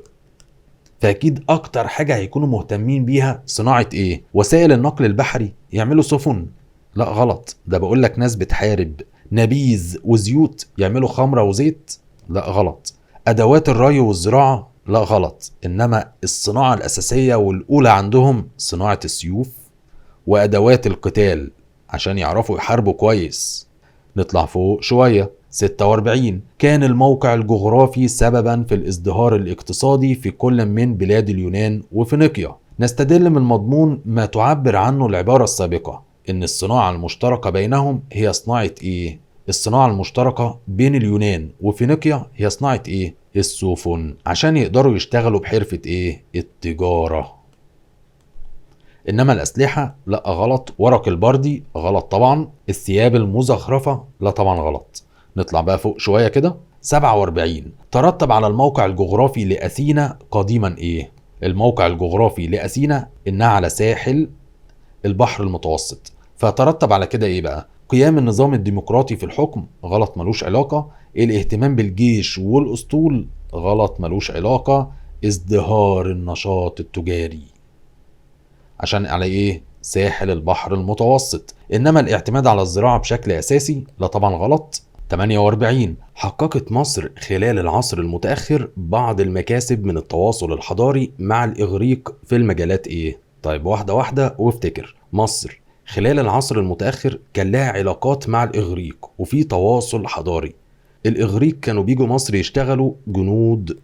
S1: فأكيد أكتر حاجة هيكونوا مهتمين بيها صناعة إيه؟ وسائل النقل البحري، يعملوا سفن؟ لا غلط. ده بقول لك ناس بتحارب. نبيذ وزيوت، يعملوا خمرة وزيت؟ لا غلط. أدوات الري والزراعة؟ لا غلط. إنما الصناعة الأساسية والأولى عندهم صناعة السيوف وأدوات القتال عشان يعرفوا يحاربوا كويس. نطلع فوق شوية. 46. كان الموقع الجغرافي سببا في الازدهار الاقتصادي في كل من بلاد اليونان وفينيقيا. نستدل من مضمون ما تعبر عنه العبارة السابقة إن الصناعة المشتركة بينهم هي صناعة إيه؟ الصناعة المشتركة بين اليونان وفينيقيا هي صناعة إيه؟ السفن، عشان يقدروا يشتغلوا بحرفة إيه؟ التجارة. إنما الأسلحة لأ غلط. ورق البردي غلط طبعا. الثياب المزخرفة لا طبعا غلط. نطلع بقى فوق شوية كده. 47. ترتب على الموقع الجغرافي لأثينا قديما إيه؟ الموقع الجغرافي لأثينا إنها على ساحل البحر المتوسط، فترتب على كده إيه بقى؟ قيام النظام الديمقراطي في الحكم غلط ملوش علاقة. الاهتمام بالجيش والأسطول غلط ملوش علاقة. ازدهار النشاط التجاري عشان على ايه؟ ساحل البحر المتوسط. انما الاعتماد على الزراعة بشكل اساسي لا طبعا غلط. 48. حققت مصر خلال العصر المتأخر بعض المكاسب من التواصل الحضاري مع الإغريق في المجالات ايه؟ طيب واحدة واحدة وافتكر. مصر خلال العصر المتأخر كان لها علاقات مع الإغريق وفي تواصل حضاري. الإغريق كانوا بيجوا مصر يشتغلوا جنود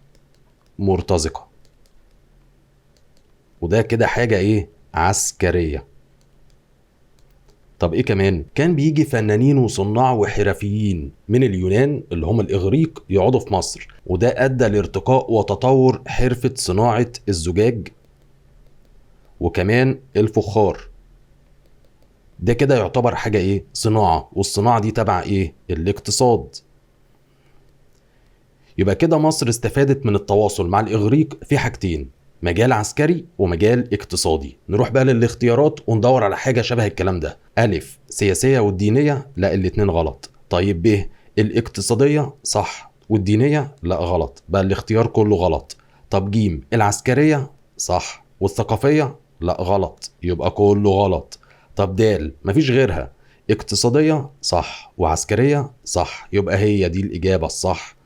S1: مرتزقة، وده كده حاجة ايه؟ عسكرية. طب ايه كمان؟ كان بيجي فنانين وصناع وحرفيين من اليونان اللي هم الإغريق يقعدوا في مصر، وده أدى لارتقاء وتطور حرفة صناعة الزجاج وكمان الفخار. ده كده يعتبر حاجة ايه؟ صناعة، والصناعة دي تبع ايه؟ الاقتصاد. يبقى كده مصر استفادت من التواصل مع الإغريق في حاجتين، مجال عسكري ومجال اقتصادي. نروح بقى للاختيارات وندور على حاجة شبه الكلام ده. ألف سياسية والدينية، لا الاتنين غلط. طيب ب الاقتصادية صح والدينية لا غلط، بقى الاختيار كله غلط. طب ج العسكرية صح والثقافية لا غلط، يبقى كله غلط. طب د مفيش غيرها، اقتصادية صح وعسكرية صح، يبقى هي دي الإجابة الصح.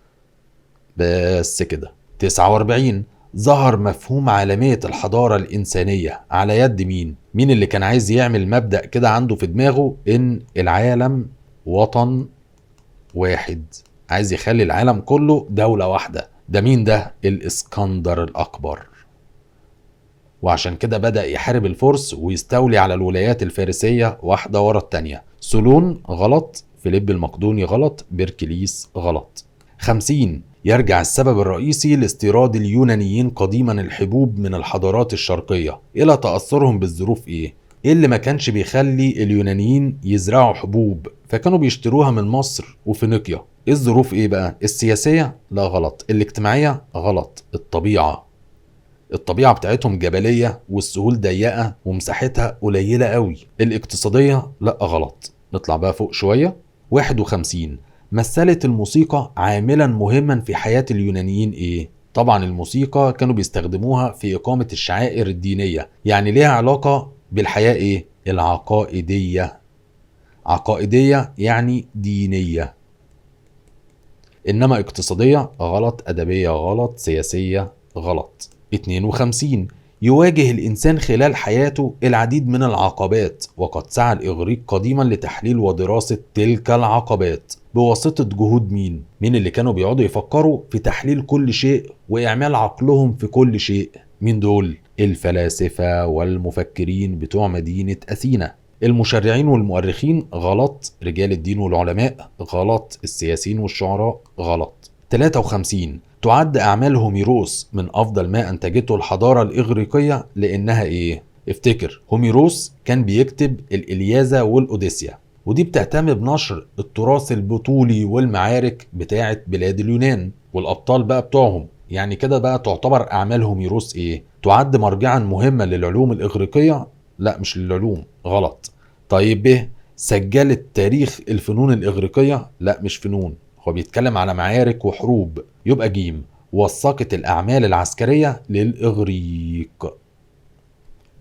S1: بس كده. 49. ظهر مفهوم عالمية الحضارة الإنسانية على يد مين؟ مين اللي كان عايز يعمل مبدأ كده عنده في دماغه إن العالم وطن واحد، عايز يخلي العالم كله دولة واحدة؟ ده مين ده؟ الإسكندر الأكبر. وعشان كده بدأ يحارب الفرس ويستولي على الولايات الفارسية واحدة ورا التانية. سولون غلط. فيليب المقدوني غلط. بيركليس غلط. 50. يرجع السبب الرئيسي لاستيراد اليونانيين قديما الحبوب من الحضارات الشرقية إلى تأثرهم بالظروف إيه؟ إيه اللي ما كانش بيخلي اليونانيين يزرعوا حبوب فكانوا بيشتروها من مصر وفينيقيا؟ إيه الظروف إيه بقى؟ السياسية لا غلط. الاجتماعية غلط. الطبيعة بتاعتهم جبلية والسهول ضيقة ومساحتها قليلة قوي. الاقتصادية لا غلط. نطلع بقى فوق شوية. 51. مثلت الموسيقى عاملا مهما في حياة اليونانيين ايه؟ طبعا الموسيقى كانوا بيستخدموها في إقامة الشعائر الدينية، يعني ليها علاقة بالحياة ايه؟ العقائدية. عقائدية يعني دينية. إنما اقتصادية غلط. أدبية غلط. سياسية غلط. 52. يواجه الإنسان خلال حياته العديد من العقبات، وقد سعى الإغريق قديما لتحليل ودراسة تلك العقبات بواسطة جهود مين؟ مين اللي كانوا بيقعدوا يفكروا في تحليل كل شيء وإعمال عقلهم في كل شيء؟ مين دول؟ الفلاسفة والمفكرين بتوع مدينة أثينا. المشرعين والمؤرخين غلط. رجال الدين والعلماء غلط. السياسيين والشعراء غلط. 53. تعد أعمال هوميروس من أفضل ما أنتجته الحضارة الإغريقية لأنها إيه؟ افتكر، هوميروس كان بيكتب الإلياذة والأوديسيا، ودي بتهتم بنشر التراث البطولي والمعارك بتاعة بلاد اليونان والأبطال بقى بتوعهم. يعني كده بقى تعتبر أعمال هوميروس إيه؟ تعد مرجعا مهمة للعلوم الإغريقية؟ لا مش للعلوم، غلط. طيب ب سجلت تاريخ الفنون الإغريقية؟ لا مش فنون، هو بيتكلم على معارك وحروب. يبقى ج وثقت الأعمال العسكرية للإغريق.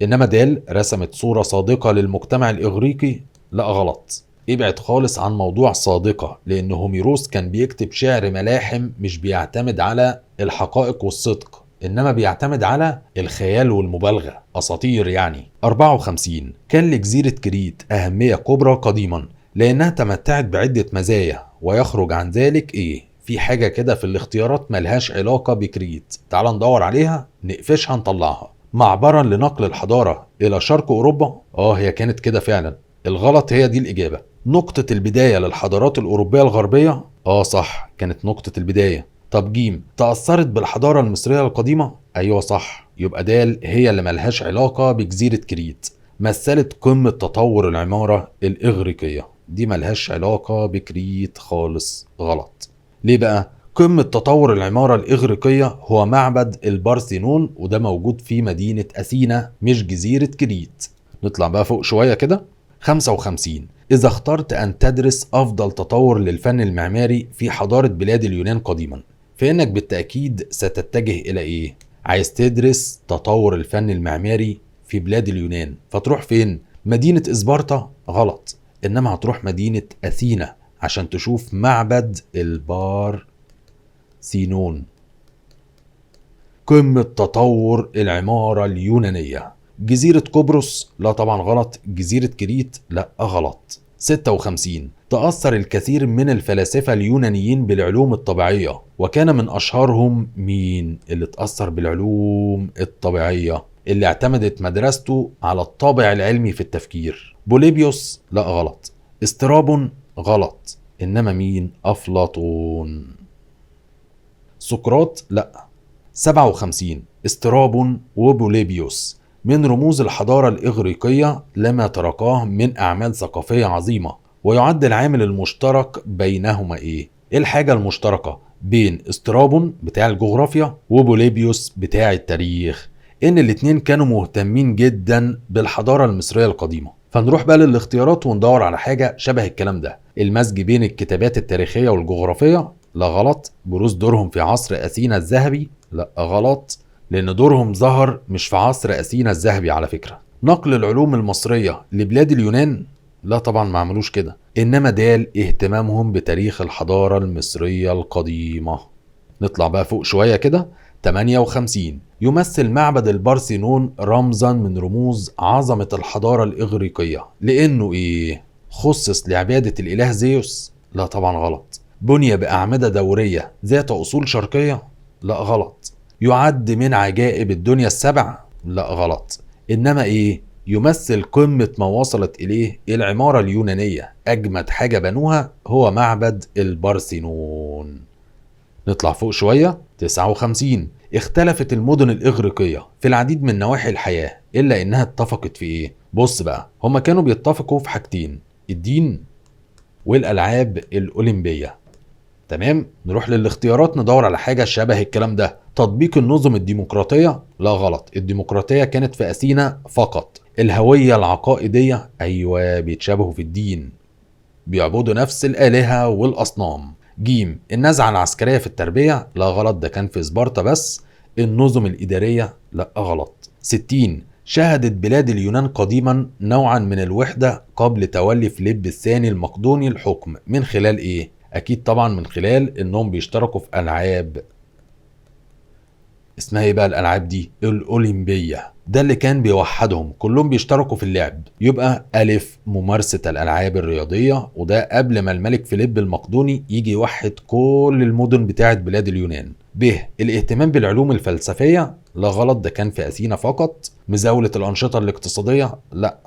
S1: إنما د رسمت صورة صادقة للمجتمع الإغريقي؟ لا غلط. ابعد خالص عن موضوع صادقة، لأن هوميروس كان بيكتب شعر ملاحم مش بيعتمد على الحقائق والصدق. إنما بيعتمد على الخيال والمبالغة، أساطير يعني. 54 كان لجزيرة كريت أهمية كبرى قديما لأنها تمتعت بعدة مزايا، ويخرج عن ذلك إيه؟ في حاجة كده في الاختيارات ملهاش علاقة بكريت، تعال ندور عليها نقفشها نطلعها. معبرا لنقل الحضارة إلى شرق أوروبا؟ هي كانت كده فعلا. الغلط، هي دي الإجابة. نقطة البداية للحضارات الأوروبية الغربية؟ صح، كانت نقطة البداية. طب جيم، تأثرت بالحضارة المصرية القديمة؟ أيوة صح، يبقى دال هي اللي ملهاش علاقة بجزيرة كريت. مثلت قمة تطور العمارة الإغريقية، دي ملهاش علاقة بكريت خالص، غلط. ليه بقى؟ قمة تطور العمارة الإغريقية هو معبد البارثينون، وده موجود في مدينة أثينا مش جزيرة كريت. نطلع بقى فوق شوية كده. 55 إذا اخترت أن تدرس أفضل تطور للفن المعماري في حضارة بلاد اليونان قديما، فإنك بالتأكيد ستتجه إلى إيه؟ عايز تدرس تطور الفن المعماري في بلاد اليونان، فتروح فين؟ مدينة إسبارتا؟ غلط، إنما هتروح مدينة أثينا عشان تشوف معبد البارثينون، قمة تطور العمارة اليونانية. جزيرة قبرص؟ لا طبعا غلط. جزيرة كريت؟ لا غلط. 56 تأثر الكثير من الفلاسفة اليونانيين بالعلوم الطبيعية، وكان من أشهرهم مين اللي تأثر بالعلوم الطبيعية اللي اعتمدت مدرسته على الطابع العلمي في التفكير؟ بوليبيوس؟ لا غلط. استرابون؟ غلط. إنما مين؟ أفلاطون. سقراط؟ لا. 57 استرابون وبوليبيوس من رموز الحضارة الإغريقية لما تركاه من أعمال ثقافية عظيمة، ويعد العامل المشترك بينهما إيه الحاجة المشتركة بين استرابون بتاع الجغرافيا وبوليبيوس بتاع التاريخ؟ إن الاتنين كانوا مهتمين جدا بالحضارة المصرية القديمة. فنروح بقى للاختيارات وندور على حاجة شبه الكلام ده. المزج بين الكتابات التاريخية والجغرافية؟ لا غلط. بروز دورهم في عصر أثينا الذهبي؟ لا غلط، لأن دورهم ظهر مش في عصر أثينا الذهبي على فكرة. نقل العلوم المصرية لبلاد اليونان؟ لا طبعا ما عملوش كده، إنما دال اهتمامهم بتاريخ الحضارة المصرية القديمة. نطلع بقى فوق شوية كده. 58 يمثل معبد البارثينون رمزا من رموز عظمة الحضارة الإغريقية لأنه إيه؟ خصص لعبادة الإله زيوس؟ لا طبعا غلط. بني بأعمدة دورية ذات أصول شرقية؟ لا غلط. يعد من عجائب الدنيا السبع؟ لا غلط. إنما إيه؟ يمثل قمة ما وصلت إليه العمارة اليونانية، أجمد حاجة بنوها هو معبد البارثينون. نطلع فوق شوية. 59 اختلفت المدن الإغريقية في العديد من نواحي الحياة إلا إنها اتفقت في إيه؟ بص بقى، هما كانوا بيتفقوا في حاجتين: الدين والألعاب الأولمبية. تمام. نروح للاختيارات ندور على حاجة شبه الكلام ده. تطبيق النظم الديمقراطية؟ لا غلط. الديمقراطية كانت في أثينا فقط. الهوية العقائدية؟ أيوة، بيتشابهوا في الدين، بيعبدوا نفس الآلهة والأصنام. جيم النزعة العسكرية في التربية؟ لا غلط، ده كان في سبارتا بس. النظم الإدارية؟ لا غلط. 60 شهدت بلاد اليونان قديما نوعا من الوحدة قبل تولي فيليب الثاني المقدوني الحكم من خلال ايه؟ اكيد طبعا من خلال انهم بيشتركوا في العاب. اسمها ايه بقى الالعاب دي؟ الاولمبية. ده اللي كان بيوحدهم، كلهم بيشتركوا في اللعب. يبقى ألف ممارسة الألعاب الرياضية، وده قبل ما الملك فيليب المقدوني يجي يوحد كل المدن بتاعت بلاد اليونان. ب الاهتمام بالعلوم الفلسفية؟ لا غلط، ده كان في أثينا فقط. مزاولة الأنشطة الاقتصادية؟ لا،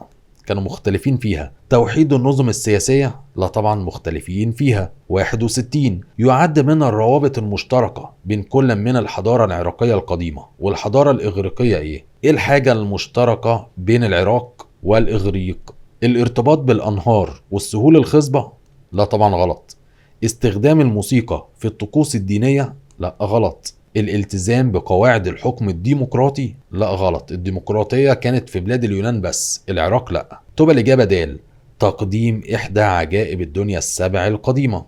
S1: كانوا مختلفين فيها. توحيد النظم السياسية؟ لا طبعا مختلفين فيها. 61 يعد من الروابط المشتركة بين كل من الحضارة العراقية القديمة والحضارة الإغريقية إيه الحاجة المشتركة بين العراق والإغريق؟ الارتباط بالأنهار والسهول الخصبة؟ لا طبعا غلط. استخدام الموسيقى في الطقوس الدينية؟ لا غلط. الالتزام بقواعد الحكم الديمقراطي؟ لا غلط. الديمقراطية كانت في بلاد اليونان بس، العراق لا. تبقى الإجابة د تقديم إحدى عجائب الدنيا السبع القديمة.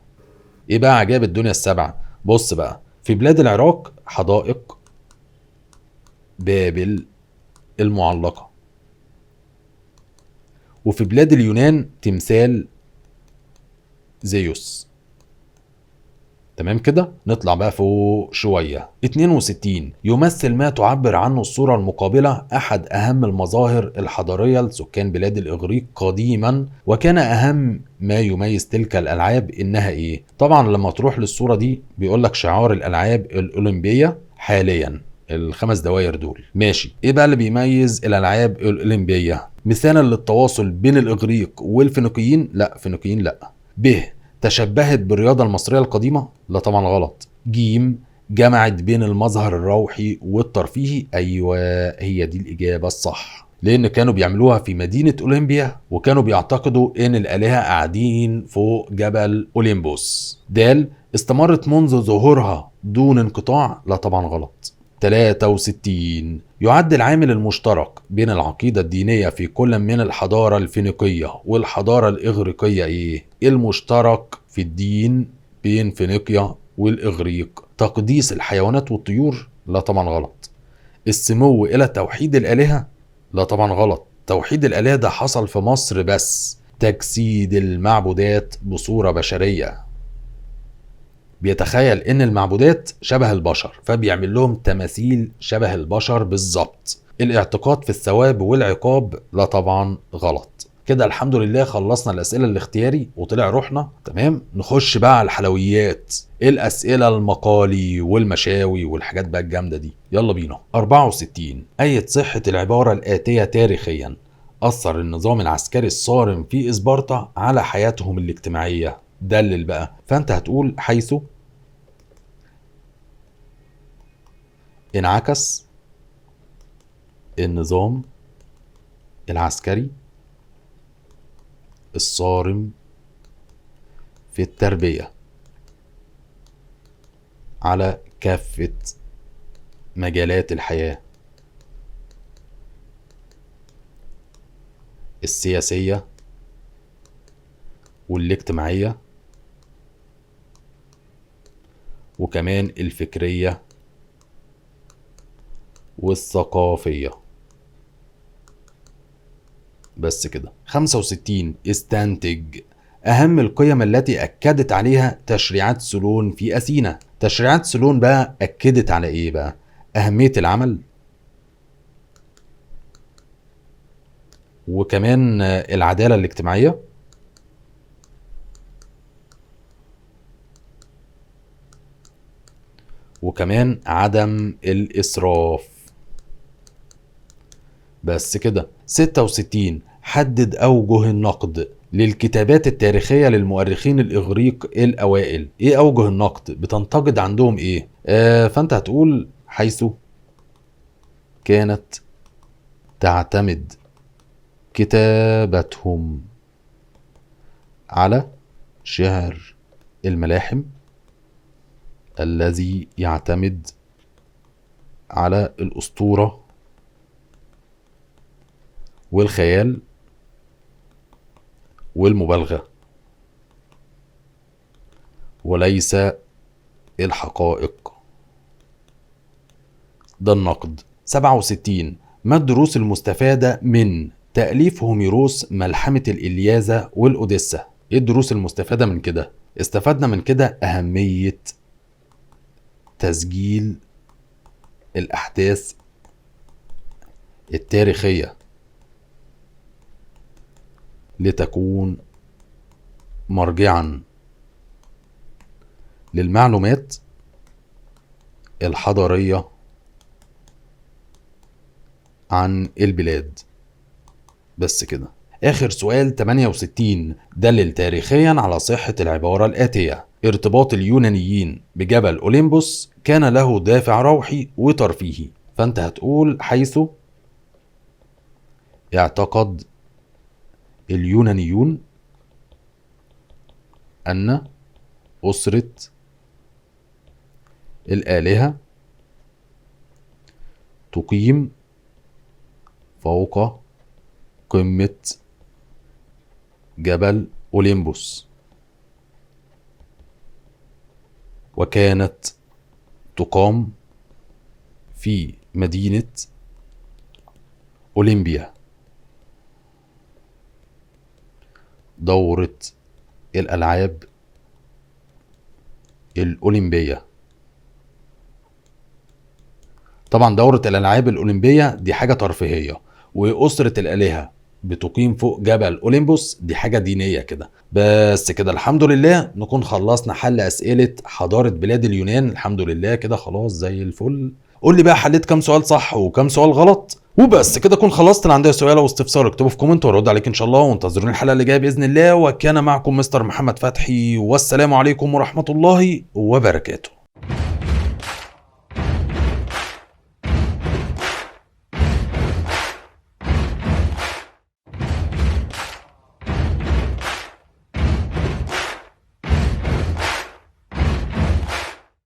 S1: إيه بقى عجائب الدنيا السبع؟ بص بقى، في بلاد العراق حدائق بابل المعلقة، وفي بلاد اليونان تمثال زيوس. تمام كده. نطلع بقى فوق شوية. 62 يمثل ما تعبر عنه الصورة المقابلة أحد أهم المظاهر الحضارية لسكان بلاد الإغريق قديما، وكان أهم ما يميز تلك الألعاب إنها إيه؟ طبعا لما تروح للصورة دي بيقولك شعار الألعاب الأولمبية حاليا ال5 دواير دول. ماشي، ايه بقى اللي بيميز الالعاب الاولمبيه؟ مثالا للتواصل بين الاغريق والفينيقيين؟ لا، فينيقيين لا. ب تشبهت بالرياضه المصريه القديمه؟ لا طبعا غلط. ج جمعت بين المظهر الروحي والترفيهي؟ ايوه، هي دي الاجابه الصح، لان كانوا بيعملوها في مدينه اولمبيا، وكانوا بيعتقدوا ان الالهه قاعدين فوق جبل اوليمبوس. د استمرت منذ ظهورها دون انقطاع؟ لا طبعا غلط. 63 يعد العامل المشترك بين العقيدة الدينية في كل من الحضارة الفينيقية والحضارة الإغريقية إيه؟ المشترك في الدين بين فينيقيا والإغريق تقديس الحيوانات والطيور؟ لا طبعا غلط. السمو إلى توحيد الآلهة؟ لا طبعا غلط. توحيد الآلهة ده حصل في مصر بس. تجسيد المعبودات بصورة بشرية، بيتخيل ان المعبودات شبه البشر فبيعمل لهم تماثيل شبه البشر بالظبط. الاعتقاد في الثواب والعقاب؟ لا طبعا غلط. كده الحمد لله خلصنا الاسئله الاختياري وطلع روحنا تمام. نخش بقى على الحلويات، الاسئله المقالي والمشاوي والحاجات بقى الجامده دي. يلا بينا. 64 اية صحه العباره الاتيه تاريخيا؟ اثر النظام العسكري الصارم في اسبارتا على حياتهم الاجتماعيه؟ دلل بقى. فانت هتقول حيث انعكس النظام العسكري الصارم في التربية على كافة مجالات الحياة السياسية والاجتماعية وكمان الفكرية والثقافية. بس كده. 65 استنتج أهم القيم التي أكدت عليها تشريعات سولون في أثينا. تشريعات سولون بقى أكدت على إيه بقى؟ أهمية العمل، وكمان العدالة الاجتماعية، وكمان عدم الإسراف. بس كده. 66 حدد أوجه النقد للكتابات التاريخية للمؤرخين الإغريق الأوائل. إيه أوجه النقد؟ بتنتقد عندهم إيه؟ فأنت هتقول حيث كانت تعتمد كتابتهم على شعر الملاحم الذي يعتمد على الأسطورة والخيال والمبالغة وليس الحقائق. ده النقد. 67 ما الدروس المستفادة من تأليف هوميروس ملحمة الإلياذة والأوديسا؟ ايه الدروس المستفادة من كده؟ استفدنا من كده أهمية تسجيل الأحداث التاريخية لتكون مرجعا للمعلومات الحضارية عن البلاد. بس كده. آخر سؤال. 68 دلل تاريخيا على صحة العبارة الآتية: ارتباط اليونانيين بجبل أوليمبوس كان له دافع روحي وترفيهي. فأنت هتقول حيث اعتقد اليونانيون أن أسرة الآلهة تقيم فوق قمة جبل أوليمبوس، وكانت تقام في مدينة أولمبيا دورة الألعاب الأولمبية. طبعا دورة الألعاب الأولمبية دي حاجة ترفيهية، وأسرة الآلهة بتقيم فوق جبل أوليمبوس دي حاجة دينية كده. بس كده الحمد لله نكون خلصنا حل أسئلة حضارة بلاد اليونان. الحمد لله كده خلاص زي الفل. قول لي بقى حليت كام سؤال صح وكام سؤال غلط، وبس كده اكون خلصت. اللي عنده سؤال او استفسار اكتبه في كومنت وارد عليك ان شاء الله، وانتظروني الحلقه اللي جايه باذن الله. وكان معكم مستر محمد فتحي، والسلام عليكم ورحمه الله وبركاته.